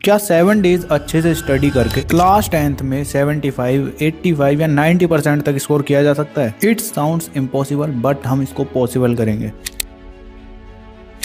क्या 7 डेज अच्छे से स्टडी करके क्लास 10th में 75, 85 या 90% तक स्कोर किया जा सकता है? इट साउंड्स इम्पॉसिबल बट हम इसको पॉसिबल करेंगे।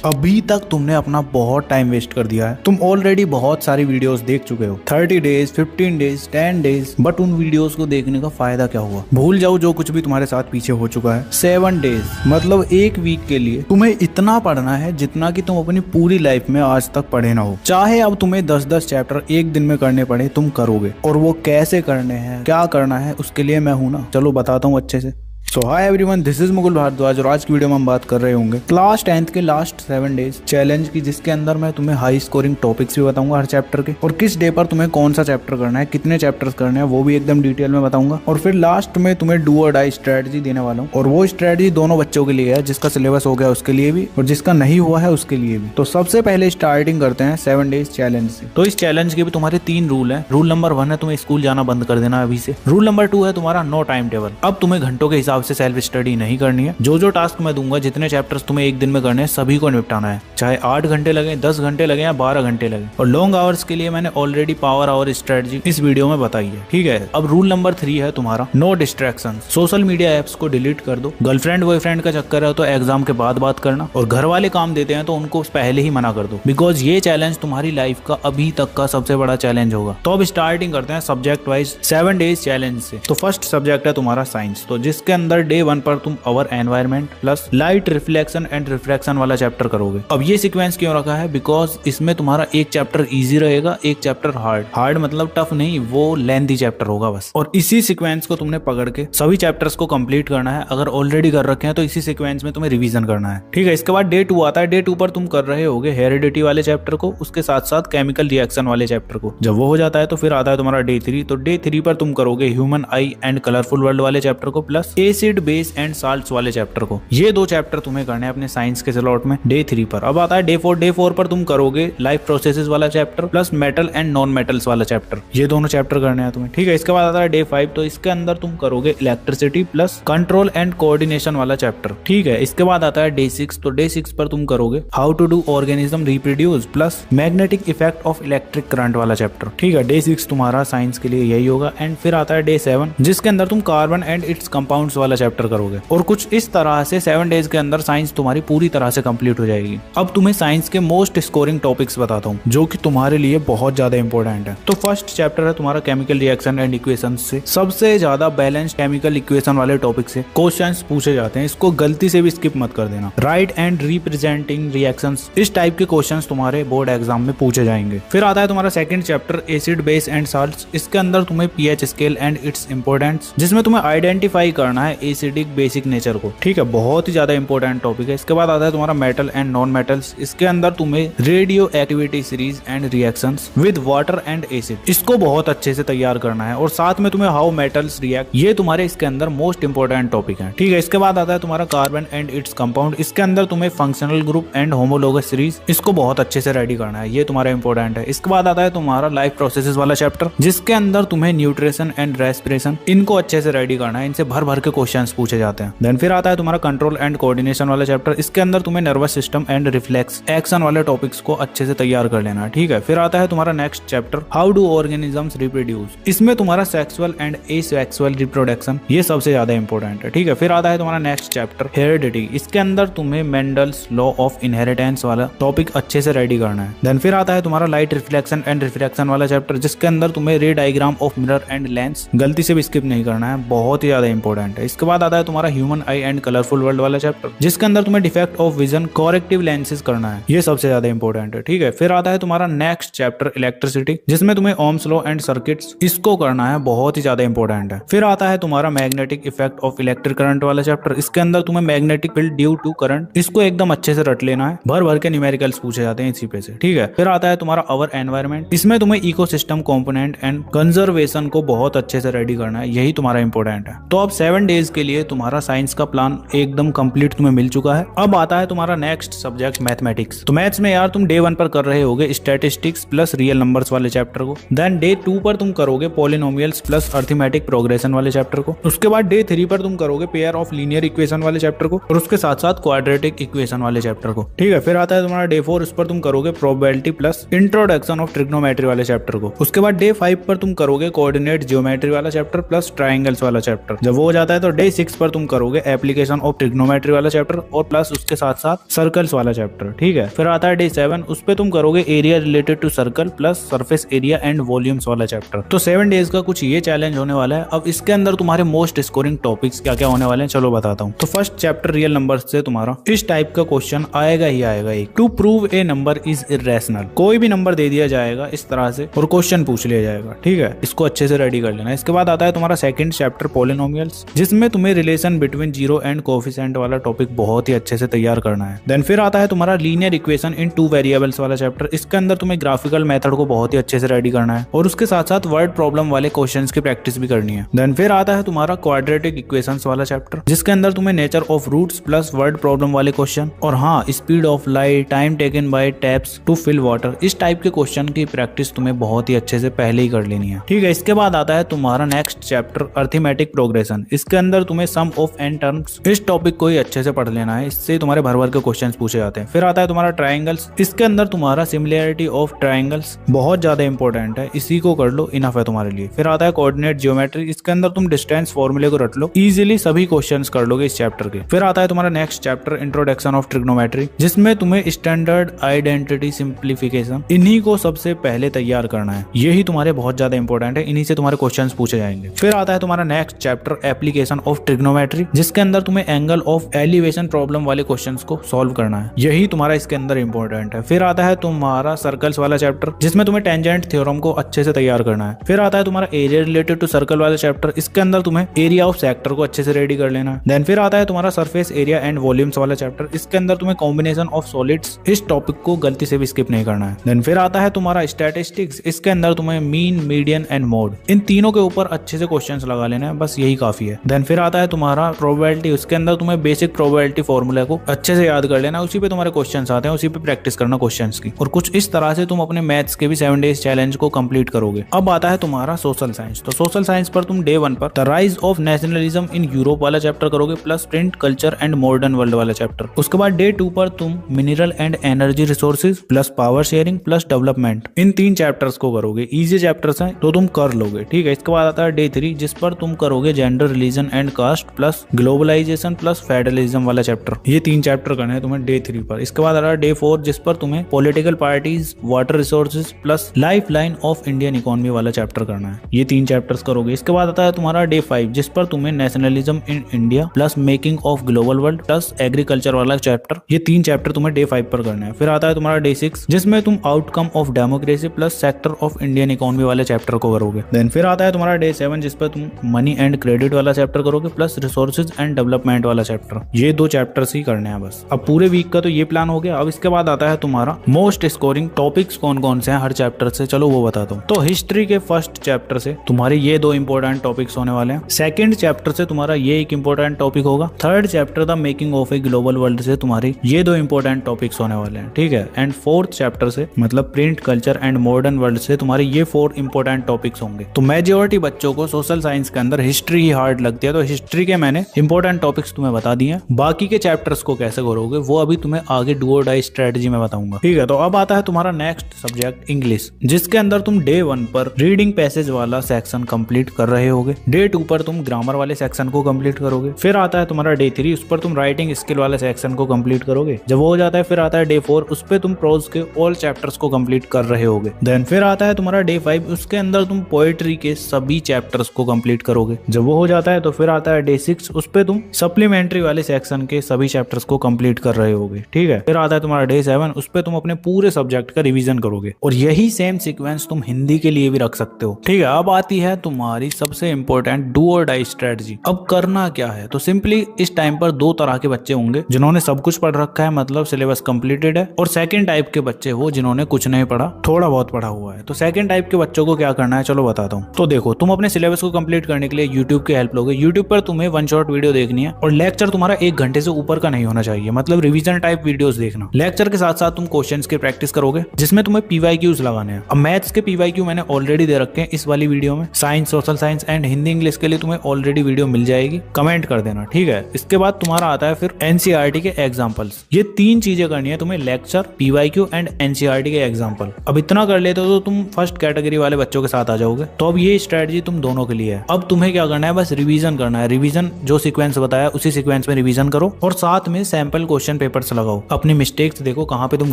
अभी तक तुमने अपना बहुत टाइम वेस्ट कर दिया है। तुम ऑलरेडी बहुत सारी वीडियोस देख चुके हो, 30 डेज, 15 डेज, 10 डेज, बट उन वीडियोस को देखने का फायदा क्या हुआ? भूल जाओ जो कुछ भी तुम्हारे साथ पीछे हो चुका है। 7 डेज मतलब एक वीक के लिए तुम्हें इतना पढ़ना है जितना कि तुम अपनी पूरी लाइफ में आज तक पढ़े ना हो। चाहे अब तुम्हें 10-10 चैप्टर एक दिन में करने पड़े, तुम करोगे। और वो कैसे करने हैं, क्या करना है, उसके लिए मैं हूं ना। चलो बताता हूँ अच्छे से। So hi everyone, this is Mukul Bhardwaj और आज की वीडियो में हम बात कर रहे होंगे क्लास 10th के लास्ट 7 डेज चैलेंज की, जिसके अंदर मैं तुम्हें हाई स्कोरिंग टॉपिक्स भी बताऊंगा हर चैप्टर के, और किस डे पर तुम्हें कौन सा चैप्टर करना है, कितने चैप्टर्स करने हैं वो भी एकदम डिटेल में बताऊंगा। और फिर लास्ट में तुम्हें डू और डाई स्ट्रेटजी देने वाला हूँ, और वो स्ट्रेटजी दोनों बच्चों के लिए है, जिसका सिलेबस हो गया उसके लिए भी और जिसका नहीं हुआ है उसके लिए भी। तो सबसे पहले स्टार्टिंग करते हैं 7 डेज चैलेंज से। तो इस चैलेंज के भी तुम्हारे 3 रूल है। रूल नंबर 1 है तुम्हें स्कूल जाना बंद कर देना अभी से। रूल नंबर 2 है तुम्हारा नो टाइम टेबल। अब तुम्हें घंटों के हिसाब से सेल्फ स्टडी नहीं करनी है। जो टास्क मैं दूंगा, जितने चैप्टर्स तुम्हें एक दिन में करने हैं, सभी को निपटाना है। चाहे 8 घंटे लगे, 10 घंटे लगे या 12 घंटे लगे। और लॉन्ग आवर्स के लिए मैंने ऑलरेडी पावर आवर स्ट्रेटजी इस वीडियो में बताई है, ठीक है। अब रूल नंबर 3 है तुम्हारा no distraction. Social media apps को डिलीट कर दो। गर्लफ्रेंड बॉयफ्रेंड का चक्कर है तो एग्जाम के बाद बात करना, और घर वाले काम देते हैं तो उनको पहले ही मना कर दो, बिकॉज ये चैलेंज तुम्हारी लाइफ का अभी तक का सबसे बड़ा चैलेंज होगा। तो अब स्टार्टिंग करते हैं सब्जेक्ट वाइज 7 डेज चैलेंज से। तो फर्स्ट सब्जेक्ट है तुम्हारा साइंस, तो जिसके अंदर डे 1 पर तुम अवर environment plus light reflection and refraction वाला चैप्टर करोगे। अब ये सीक्वेंस क्यों रखा है? बिकॉज इसमें तुम्हारा एक चैप्टर इजी रहेगा, एक चैप्टर हार्ड मतलब टफ नहीं, वो लेंथी चैप्टर होगा बस। और इसी सीक्वेंस को तुमने पकड़ के सभी चैप्टर्स को कंप्लीट करना है। अगर ऑलरेडी कर रखे हैं तो इसी सीक्वेंस में तुम्हें रिवीजन करना है, ठीक है। इसके बाद डे 2 आता है। डे 2 पर तुम कर रहे होगे हेरिडिटी वाले चैप्टर को, उसके साथ साथ केमिकल रिएक्शन वाले चैप्टर को। जब वो हो जाता है तो फिर आता है तुम्हारा डे 3। तो डे 3 पर तुम करोगे human I and colourful world वाले चैप्टर को, plus acid base and salts वाले चैप्टर को। ये 2 चैप्टर तुम्हें करने हैं अपने साइंस के स्लॉट में डे 3 पर। अब आता है डे 4। डे 4 पर तुम करोगे लाइफ प्रोसेसेस वाला chapter plus metal and non metals वाला चैप्टर। ये दोनों चैप्टर करने हैं तुम्हें, ठीक है। इसके बाद आता है डे 5। तो इसके अंदर तुम करोगे electricity plus control and coordination वाला चैप्टर, ठीक है। इसके बाद आता है डे 6। तो डे 6 पर तुम करोगे how to do organism reproduce plus magnetic effect of electric current वाला चैप्टर, ठीक है। डे 6 तुम्हारा साइंस के लिए यही होगा। एंड फिर आता है डे 7, जिसके अंदर तुम कार्बन एंड इट्स कंपाउंड्स वाला चैप्टर करोगे। और कुछ इस तरह से 7 डेज के अंदर साइंस तुम्हारी पूरी तरह से कंप्लीट हो जाएगी। अब तुम्हें साइंस के मोस्ट स्कोरिंग टॉपिक्स बताता हूँ, जो कि तुम्हारे लिए बहुत ज्यादा इंपॉर्टेंट है। तो फर्स्ट चैप्टर है तुम्हारा केमिकल रिएक्शन एंड इक्वेशन से। सबसे ज्यादा बैलेंस केमिकल इक्वेशन वाले टॉपिक से क्वेश्चंस पूछे जाते हैं, इसको गलती से भी स्किप मत कर देना। राइट एंड रिप्रेजेंटिंग रिएक्शंस, इस टाइप के क्वेश्चंस तुम्हारे बोर्ड एग्जाम में पूछे जाएंगे। फिर आता है तुम्हारा second chapter acid base and salts. इसके अंदर तुम्हें pH scale and its importance, जिसमें तुम्हें आइडेंटिफाई करना है एसिडिक बेसिक नेचर को, ठीक है। बहुत ही ज्यादा इंपॉर्टेंट टॉपिक है। इसके बाद आता है तुम्हारा मेटल एंड नॉन मेटल्स। इसके अंदर तुम्हें radio activity series and reactions with water and acid, इसको बहुत अच्छे से तैयार करना है। और साथ में तुम्हें हाउ मेटल्स रिएक्ट, ये तुम्हारे इसके अंदर मोस्ट इंपॉर्टेंट टॉपिक है, ठीक है। इसके बाद आता है तुम्हारा कार्बन एंड इट्स कंपाउंड। इसके अंदर तुम्हें functional group and homologous series, इसको बहुत अच्छे से रेडी करना है, ये तुम्हारा इंपॉर्टेंट है। इसके बाद आता है तुम्हारा लाइफ प्रोसेसेस वाला चैप्टर, जिसके अंदर तुम्हें न्यूट्रिशन एंड रेस्पिरेशन, इनको अच्छे से रेडी करना है। इनसे भर भर के क्वेश्चंस पूछे जाते हैं। देन फिर आता है तुम्हारा कंट्रोल एंड कोऑर्डिनेशन वाला चैप्टर। इसके अंदर तुम्हें nervous system and reflex action वाले टॉपिक्स को अच्छे से तैयार कर लेना है, ठीक है। फिर आता है तुम्हारा next chapter how do organisms reproduce. इसमें तुम्हारा सेक्सुअल एंड एसेक्सुअल रिप्रोडक्शन, ये सबसे ज्यादा इंपॉर्टेंट है, ठीक है। फिर आता है तुम्हारा नेक्स्ट चैप्टर हेरिडिटी। इसके अंदर तुम्हें मेंडल्स लॉ ऑफ इनहेरिटेंस वाला टॉपिक अच्छे से रेडी करना है। देन फिर आता है तुम्हारा लाइट रिफ्लेक्शन एंड रिफ्रैक्शन वाला चैप्टर, जिसके अंदर तुम्हें रे diagram of mirror and lens गलती से भी स्किप नहीं करना है, बहुत ही ज्यादा इंपॉर्टेंट है। इसके बाद आता है तुम्हारा human I and colourful world वाला चैप्टर, जिसके अंदर तुम्हें defect of vision corrective lenses करना है, ये सबसे ज्यादा इंपॉर्टेंट है, ठीक है। फिर आता है तुम्हारा नेक्स्ट चैप्टर इलेक्ट्रिसिटी, जिसमें तुम्हें ओम्स लॉ एंड सर्किट्स, इसको करना है, बहुत ही ज्यादा इंपॉर्टेंट है। फिर आता है तुम्हारा magnetic effect of electric current वाला चैप्टर। इसके अंदर तुम्हें magnetic field due to current, इसको एकदम अच्छे से रट लेना है, भर भर के न्यूमेरिकल्स पूछे जाते हैं इसी पे से, ठीक है। फिर आता है तुम्हारा अवर एनवायरमेंट। इसमें तुम्हें इकोसिस्टम कंपोनेंट एंड कंजर्वेशन को बहुत अच्छे से रेडी करना है, यही तुम्हारा इंपॉर्टेंट है। तो अब 7 डेज के लिए तुम्हारा साइंस का प्लान एकदम कंप्लीट तुम्हें मिल चुका है। अब आता है तुम्हारा नेक्स्ट सब्जेक्ट मैथमेटिक्स। तो मैथ्स में यार तुम डे 1 पर कर रहे होगे स्टैटिस्टिक्स प्लस रियल नंबर्स वाले चैप्टर को। देन डे 2 पर तुम करोगे पॉलिनोमियल्स प्लस अर्थमेटिक प्रोग्रेशन वाले चैप्टर को। उसके बाद डे 3 पर तुम करोगे पेयर ऑफ लीनियर इक्वेशन वाले चैप्टर को और उसके साथ साथ क्वाड्रेटिक इक्वेशन वाले चैप्टर को। ठीक है, फिर आता है तुम्हारा डे 4, उस पर तुम करोगे probability plus introduction of trigonometry वाले चैप्टर को। उसके बाद डे 5 पर तुम करोगे कोऑर्डिनेट ज्योमेट्री वाला चैप्टर प्लस ट्राइंगल्स वाला चैप्टर। जब वो हो जाता है तो डे 6 पर तुम करोगे एप्लीकेशन ऑफ ट्रिग्नोमेट्री वाला चैप्टर और प्लस उसके साथ साथ सर्कल्स वाला चैप्टर। ठीक है, फिर आता है डे 7, उस पे तुम करोगे area related to circle plus surface area and volumes वाला चैप्टर। तो 7 डेज का कुछ ये चैलेंज होने वाला है। अब इसके अंदर तुम्हारे मोस्ट स्कोरिंग टॉपिक्स क्या क्या होने वाले हैं चलो बताता हूँ। तो फर्स्ट चैप्टर रियल नंबर से तुम्हारा इस टाइप का क्वेश्चन आएगा ही आएगा। एक to prove a number is irrational, कोई भी नंबर दे दिया जाएगा इस तरह से और क्वेश्चन पूछ लिया जाएगा। ठीक है, इसको अच्छे से रेडी कर लेना। इसके बाद आता है तुम्हारा सेकंड चैप्टर पॉलिनोमियल्स, जिसमें तुम्हें relation between zero and coefficient वाला टॉपिक बहुत ही अच्छे से तैयार करना है। देन फिर आता है तुम्हारा लीनियर इक्वेशन इन 2 वेरिएबल्स वाला चैप्टर। इसके अंदर तुम्हें ग्राफिकल मेथड को बहुत ही अच्छे से रेडी करना है और उसके साथ साथ वर्ड प्रॉब्लम वाले क्वेश्चंस की प्रैक्टिस भी करनी है। देन फिर आता है तुम्हारा क्वाड्रेटिक इक्वेशंस वाला चैप्टर, जिसके अंदर तुम्हें nature of roots plus word problem वाले क्वेश्चन और हाँ speed of light, time taken by taps to fill water, इस टाइप के क्वेश्चन की प्रैक्टिस तुम्हें बहुत ही अच्छे से पहले ही कर लेनी है। ठीक है, इसके बाद आता है तुम्हारा नेक्स्ट चैप्टर अर्थमेटिक प्रोग्रेशन। इसके अंदर तुम्हें सम ऑफ एन टर्म्स, इस टॉपिक को ही अच्छे से पढ़ लेना है, इससे तुम्हारे भर भर के क्वेश्चंस पूछे जाते हैं। फिर आता है तुम्हारा ट्रायंगल्स। इसके अंदर तुम्हारा सिमिलैरिटी ऑफ ट्रायंगल्स बहुत ज्यादा इंपॉर्टेंट है, इसी को कर लो, इनफ है तुम्हारे लिए। फिर आता है कोऑर्डिनेट ज्योमेट्री। इसके अंदर तुम डिस्टेंस फॉर्मूले को रट लो, इजीली सभी क्वेश्चंस कर लोगे इस चैप्टर के। फिर आता है तुम्हारा next chapter introduction of trigonometry, जिसमें तुम्हें स्टैंडर्ड आइडेंटिटी सिंप्लीफिकेशन, इन्हीं को सबसे पहले तैयार करना है। यही तुम्हारे बहुत ज्यादा इंपॉर्टेंट है, इन्हीं से तुम्हारे क्वेश्चंस पूछे जाएंगे। फिर आता है तुम्हारा next chapter application of trigonometry, जिसके अंदर तुम्हें एंगल ऑफ एलिवेशन प्रॉब्लम वाले क्वेश्चंस को सॉल्व करना है, यही तुम्हारा इसके अंदर इंपॉर्टेंट है। फिर आता है तुम्हारा सर्कल्स वाला चैप्टर, जिसमें तुम्हें टेंजेंट थ्योरम को अच्छे से तैयार करना है। फिर आता है तुम्हारा एरिया रिलेटेड टू सर्कल वाला चैप्टर। इसके अंदर तुम्हें एरिया ऑफ सेक्टर को अच्छे से रेडी कर लेना है। देन फिर आता है तुम्हारा सरफेस एरिया एंड वॉल्यूम्स वाला चैप्टर। इसके अंदर तुम्हें कॉम्बिनेशन ऑफ सॉलिड्स, इस टॉपिक को गलती से भी स्किप नहीं करना है। देन फिर आता है तुम्हारा स्टैटिस्टिक्स। इसके अंदर तुम्हें मीन, मीडियन एंड मोड, इन तीनों के ऊपर अच्छे से क्वेश्चंस लगा लेना है, बस यही काफी है। देन फिर आता है तुम्हारा प्रोबेबिलिटी। उसके अंदर तुम्हें बेसिक प्रोबेबिलिटी फॉर्मूला को अच्छे से याद कर लेना, उसी पे तुम्हारे क्वेश्चंस आते हैं, उसी पे प्रैक्टिस करना क्वेश्चंस की। और कुछ इस तरह से तुम अपने मैथ्स के भी 7 डेज चैलेंज को कंप्लीट करोगे। अब आता है तुम्हारा सोशल साइंस। तो सोशल साइंस पर तुम डे 1 पर the rise of nationalism in Europe वाला चैप्टर करोगे plus print culture and modern world वाला चैप्टर। उसके बाद डे 2 पर तुम mineral and energy resources plus power sharing plus development, in 3 chapters को करोगे। इजी चैप्टर्स हैं तो तुम कर लोगे। ठीक है, इसके बाद आता है डे 3, जिस पर तुम करोगे gender, religion and caste plus globalisation plus federalism वाला चैप्टर। ये 3 चैप्टर करने हैं तुम्हें डे 3 पर। इसके बाद आता है डे 4, जिस पर तुम्हें political parties, water resources plus life line of Indian economy वाला चैप्टर करना है। ये 3 चैप्टर्स करोगे। इसके बाद आता है तुम्हारा डे 5, जिस पर तुम्हें nationalism in India plus making of global world plus agriculture वाला चैप्टर, ये 3 चैप्टर तुम्हें डे 5 पर करना है। फिर आता है तुम्हारा डे 6, जिसमें तुम outcome of democracy plus sector of Indian economy वाले चैप्टर को करोगे। देन फिर आता है तुम्हारा डे 7, जिस पर तुम मनी एंड क्रेडिट वाला चैप्टर करोगे प्लस रिसोर्सेज एंड डेवलपमेंट वाला चैप्टर। ये 2 चैप्टर्स ही करने हैं बस। अब पूरे वीक का तो ये प्लान हो गया। अब इसके बाद आता है तुम्हारा मोस्ट स्कोरिंग टॉपिक्स कौन कौन से हैं हर चैप्टर से, चलो वो बताता हूँ। तो हिस्ट्री के फर्स्ट चैप्टर से तुम्हारे ये 2 इंपॉर्टेंट टॉपिक्स होने वाले हैं। सेकंड चैप्टर से तुम्हारा ये एक इंपॉर्टेंट टॉपिक होगा। Third chapter the making of a global world से तुम्हारी ये 2 इंपॉर्टेंट टॉपिक्स होने वाले हैं। ठीक है, एंड फोर्थ चैप्टर से मतलब print culture and modern world से तुम्हारे ये 4 इंपॉर्टेंट टॉपिक्स होंगे। तो मेजॉरिटी बच्चों को सोशल साइंस के अंदर हिस्ट्री ही हार्ड लगती है, तो हिस्ट्री के मैंने इंपॉर्टेंट टॉपिक्स तुम्हें बता दिए हैं। बाकी के चैप्टर्स को कैसे करोगे वो अभी तुम्हें आगे डू और डाई स्ट्रेटजी में बताऊंगा। ठीक है, तो अब आता है तुम्हारा नेक्स्ट सब्जेक्ट इंग्लिश, जिसके अंदर तुम डे 1 पर रीडिंग पैसेज वाला सेक्शन कंप्लीट कर रहे होगे। डे 2 पर तुम ग्रामर वाले सेक्शन को कंप्लीट करोगे। फिर आता है तुम्हारा डे 3, उस पर तुम राइटिंग स्किल वाले सेक्शन को कंप्लीट करोगे। जब वो हो जाता है फिर आता है डे 4, उस पर तुम प्रोज के ऑल चैप्टर्स को कंप्लीट कर रहे होगे। देन फिर आता है तुम्हारा डे 5, उसके अंदर तुम पोएट्री के सभी चैप्टर्स को कंप्लीट करोगे। जब वो हो जाता है तो फिर आता है डे 6, उस पे तुम सप्लीमेंट्री वाले सेक्शन के सभी चैप्टर्स को कंप्लीट कर रहे होगे। ठीक है, फिर आता है तुम्हारा डे 7, उस पे तुम अपने पूरे सब्जेक्ट का रिवीजन करोगे और यही सेम सीक्वेंस तुम हिंदी के लिए भी रख सकते हो। ठीक है, अब आती है तुम्हारी सबसे इंपॉर्टेंट डू और डाई स्ट्रेटजी। अब करना क्या है, तो सिंपली इस टाइम पर 2 तरह के बच्चे होंगे, जिन्होंने सब कुछ पढ़ रखा है मतलब सिलेबस कंप्लीटेड है, और सेकंड टाइप के बच्चे वो जिन्होंने कुछ नहीं पढ़ा, थोड़ा बहुत पढ़ा हुआ है। तो सेकंड टाइप के बच्चों को क्या करना है चलो बताता हूँ। तो देखो, तुम अपने सिलेबस को कंप्लीट करने के लिए यूट्यूब की हेल्प लोगे। यूट्यूब पर तुम्हें वन शॉट वीडियो देखनी है और लेक्चर तुम्हारा 1 घंटे से ऊपर का नहीं होना चाहिए, मतलब रिवीजन टाइप वीडियोस देखना। लेक्चर के साथ साथ तुम क्वेश्चंस की प्रैक्टिस करोगे जिसमें तुम्हें पीवाईक्यूज लगाने हैं। अब मैथ्स के पीवाईक्यू मैंने ऑलरेडी दे रखे हैं इस वाली वीडियो में। Science, social science and Hindi English के लिए तुम्हें ऑलरेडी वीडियो मिल जाएगी, कमेंट कर देना, ठीक है। इसके बाद तुम्हारा आता है फिर एनसीईआरटी के एग्जाम्पल्स। ये 3 चीजें करनी है तुम्हें, लेक्चर, पीवाईक्यू एंड एनसीईआरटी के एग्जाम्पल। अब इतना कर लेते हो तो तुम फर्स्ट कैटेगरी वाले बच्चों के साथ आ जाओगे। तो अब ये स्ट्रेटजी तुम दोनों के लिए है। अब तुम्हें क्या करना है, बस रिवीजन करना है। रिवीजन जो सीक्वेंस बताया उसी सीक्वेंस में रिवीजन करो और साथ में सैंपल क्वेश्चन पेपर्स लगाओ। अपनी मिस्टेक्स देखो कहाँ पे तुम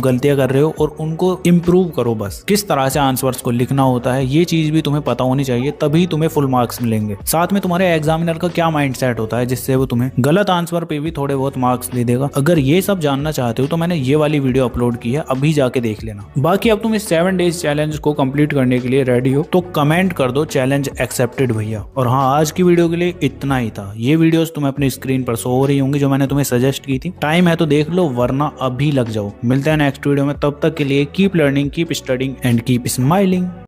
गलतियां कर रहे हो और उनको इम्प्रूव करो। बस किस तरह से आंसर्स को लिखना होता है ये चीज भी तुम्हें पता होनी चाहिए, तभी तुम्हें फुल मार्क्स मिलेंगे। साथ में तुम्हारे एग्जामिनर का क्या माइंड सेट होता है जिससे वो तुम्हें गलत आंसर पे भी थोड़े बहुत मार्क्स दे देगा। अगर ये सब जानना चाहते हो तो मैंने ये वाली वीडियो अपलोड की है, अभी जाके देख लेना। बाकी अब तुम इस 7 डेज चैलेंज को कंप्लीट करने के लिए रेडी हो तो कमेंट कर दो चैलेंज एक्सेप्टेड भैया। और हाँ, आज की वीडियो के लिए इतना ही था। ये वीडियोस तुम्हें अपनी स्क्रीन पर शो हो रही होंगी जो मैंने तुम्हें सजेस्ट की थी। टाइम है तो देख लो, वरना अभी लग जाओ। मिलते हैं नेक्स्ट वीडियो में, तब तक के लिए keep learning, keep studying and keep smiling.